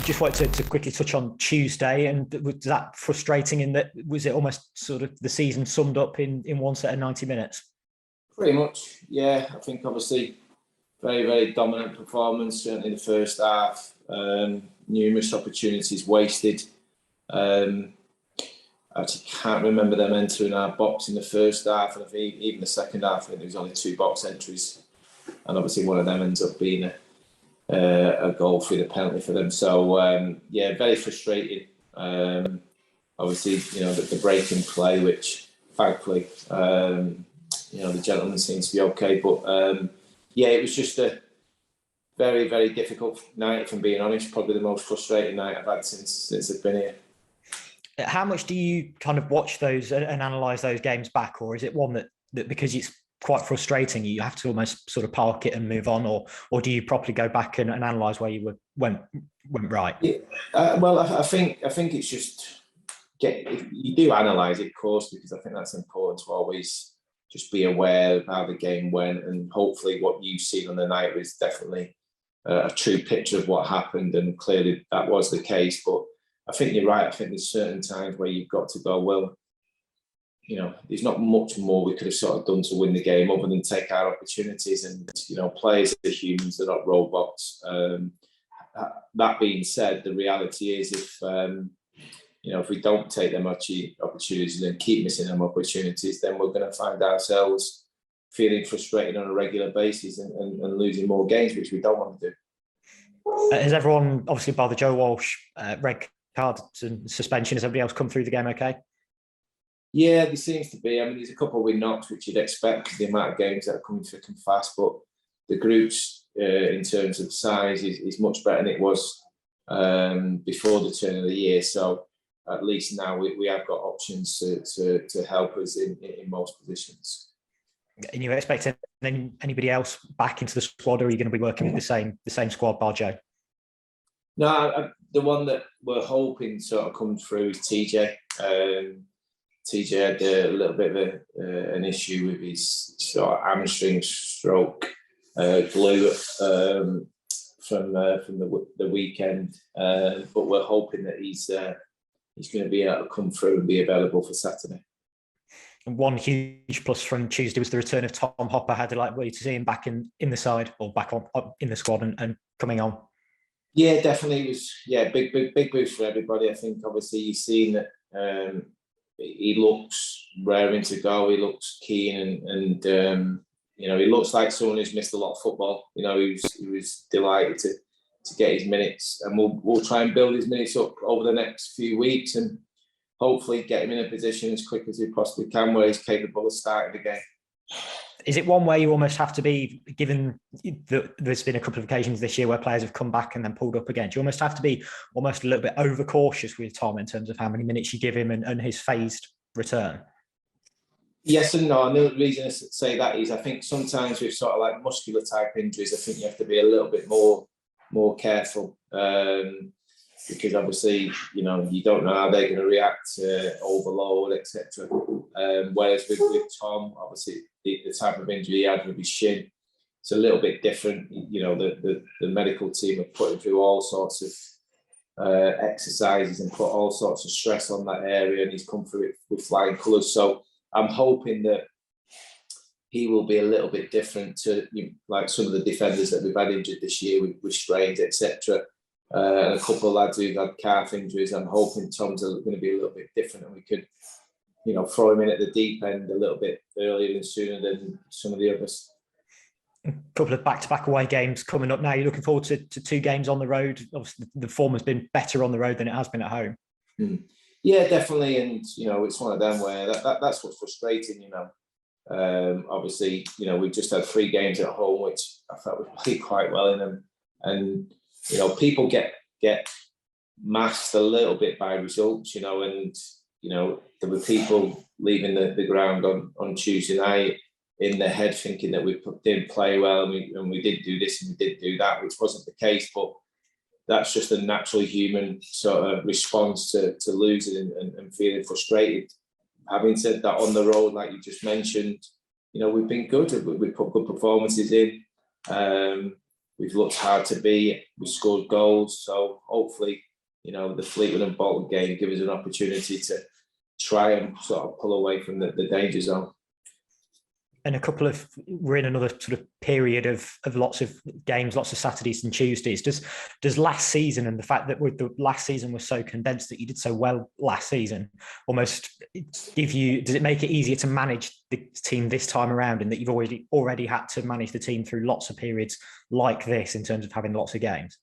Just wanted to quickly touch on Tuesday, and was that frustrating in that, was it almost sort of the season summed up in one set of 90 minutes? Pretty much, yeah. I think obviously very, very dominant performance, certainly in the first half. Numerous opportunities wasted. I actually can't remember them entering our box in the first half, and I think even the second half, I think there was only 2 box entries, and obviously one of them ends up being a goal through the penalty for them. So yeah, very frustrating. Obviously, the break in play, which thankfully, the gentleman seems to be okay. But yeah, it was just a very, very difficult night, if I'm being honest. Probably the most frustrating night I've had since I've been here. How much do you kind of watch those and analyse those games back, or is it one that because it's quite frustrating, you have to almost sort of park it and move on, or do you properly go back and analyse where you went right? Yeah, well, I think it's just you do analyse it, of course, because I think that's important to always just be aware of how the game went, and hopefully what you've seen on the night was definitely a true picture of what happened, and clearly that was the case. But I think you're right. I think there's certain times where you've got to go, well, there's not much more we could have sort of done to win the game other than take our opportunities. And, players are humans, they're not robots. That being said, the reality is if we don't take them opportunities and keep missing them opportunities, then we're going to find ourselves feeling frustrated on a regular basis and losing more games, which we don't want to do. Has everyone, obviously by the Joe Walsh red card and suspension, has everybody else come through the game okay? Yeah, there seems to be. I mean, there's a couple of win knocks, which you'd expect, the amount of games that are coming thick and fast, but the groups in terms of size is much better than it was before the turn of the year. So at least now we have got options to help us in most positions. And you expecting anybody else back into the squad, or are you going to be working with the same squad, bar Joe? No, the one that we're hoping sort of comes through is TJ. TJ had a little bit of an issue with his sort of hamstring stroke glue from the weekend, but we're hoping that he's going to be able to come through and be available for Saturday. And one huge plus from Tuesday was the return of Tom Hopper. How delighted were you to see him back in the side, or back on in the squad and coming on? Yeah, definitely. It was big boost for everybody. I think obviously you've seen that he looks raring to go. He looks keen and he looks like someone who's missed a lot of football. He was delighted to get his minutes, and we'll try and build his minutes up over the next few weeks and hopefully get him in a position as quick as we possibly can where he's capable of starting the game. Is it one where you almost have to be, given there's been a couple of occasions this year where players have come back and then pulled up again, do you almost have to be almost a little bit overcautious with Tom in terms of how many minutes you give him and his phased return? Yes and no. And the reason I say that is I think sometimes with sort of like muscular type injuries, I think you have to be a little bit more careful because obviously, you don't know how they're going to react to overload, etc. Whereas with Tom, obviously, the type of injury he had with his shin, it's a little bit different. The medical team have put him through all sorts of exercises and put all sorts of stress on that area, and he's come through it with flying colours. So I'm hoping that he will be a little bit different to like some of the defenders that we've had injured this year with strains, etc. And a couple of lads who've had calf injuries. I'm hoping Tom's going to be a little bit different, and we could, throw him in at the deep end a little bit earlier and sooner than some of the others. A couple of back-to-back away games coming up now. You're looking forward to 2 games on the road. Obviously, the form has been better on the road than it has been at home. Yeah, definitely. And, it's one of them where that's what's frustrating, obviously, we've just had 3 games at home, which I felt we played quite well in them. And, people get masked a little bit by results, and, there were people leaving the ground on Tuesday night in their head thinking that we didn't play well and we did do this and we did do that, which wasn't the case. But that's just a natural human sort of response to losing and feeling frustrated. Having said that, on the road, like you just mentioned, we've been good. We've put good performances in. we've looked hard to beat. We scored goals, so hopefully, the Fleetwood and Bolton game give us an opportunity to try and sort of pull away from the danger zone. And we're in another sort of period of lots of games, lots of Saturdays and Tuesdays. Does last season, and the fact that the last season was so condensed that you did so well last season, almost does it make it easier to manage the team this time around, in that you've already had to manage the team through lots of periods like this in terms of having lots of games?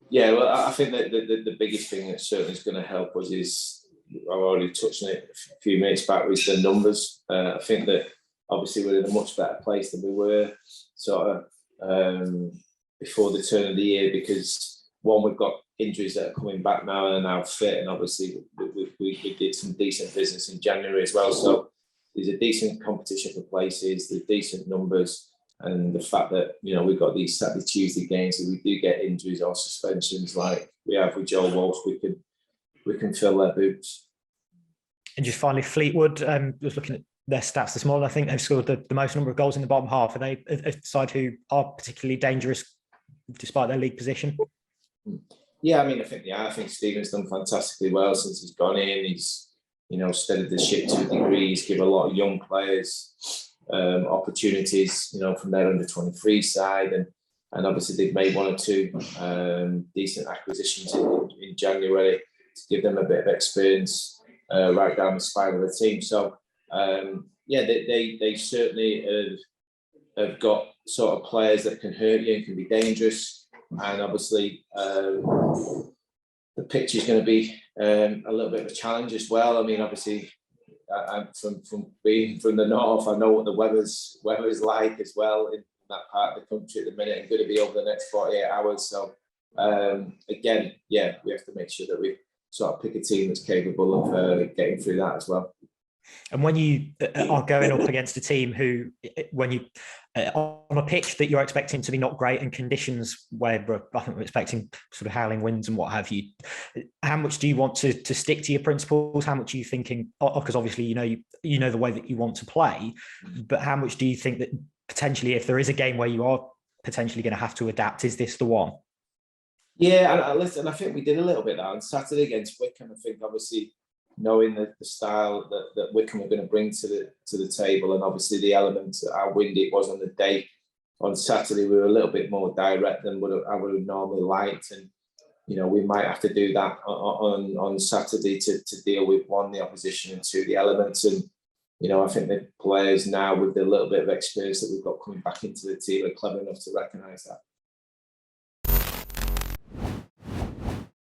Yeah, well, I think that the biggest thing that certainly is going to help us is, I've already touched on it a few minutes back, with the numbers. I think that obviously we're in a much better place than we were sort of before the turn of the year, because one, we've got injuries that are coming back now and are now fit, and obviously we did some decent business in January as well. So there's a decent competition for places, there's decent numbers, and the fact that we've got these Saturday, Tuesday games, if we do get injuries or suspensions like we have with Joel Walsh, we can fill their boots. And just finally, Fleetwood, was looking at their stats this morning. I think they've scored the most number of goals in the bottom half. Are they a side who are particularly dangerous despite their league position? Yeah, I mean, I think Stephen's done fantastically well since he's gone in. He's steadied the ship to a degree. He's given a lot of young players opportunities, from their under 23 side, and obviously they've made one or two decent acquisitions in January to give them a bit of experience right down the spine of the team. So they certainly have got sort of players that can hurt you and can be dangerous, and obviously the pitch is going to be a little bit of a challenge as well. I mean, obviously, I'm from being from the north, I know what the weather is like as well in that part of the country at the minute, and going to be over the next 48 hours. So again, we have to make sure that we sort of pick a team that's capable of getting through that as well. And when you are going up against a team who, when you on a pitch that you're expecting to be not great, and conditions where I think we're expecting sort of howling winds and what have you, how much do you want to stick to your principles? How much are you thinking? Because obviously you know the way that you want to play, but how much do you think that potentially, if there is a game where you are potentially going to have to adapt, is this the one? Yeah, and listen, I think we did a little bit that on Saturday against Wycombe. I think obviously, knowing the style that Wycombe were going to bring to the table, and obviously the element of how windy it was on the day on Saturday, we were a little bit more direct than I would have normally liked, and we might have to do that on Saturday to deal with, one, the opposition, and two, the elements. And I think the players now, with the little bit of experience that we've got coming back into the team, are clever enough to recognise that.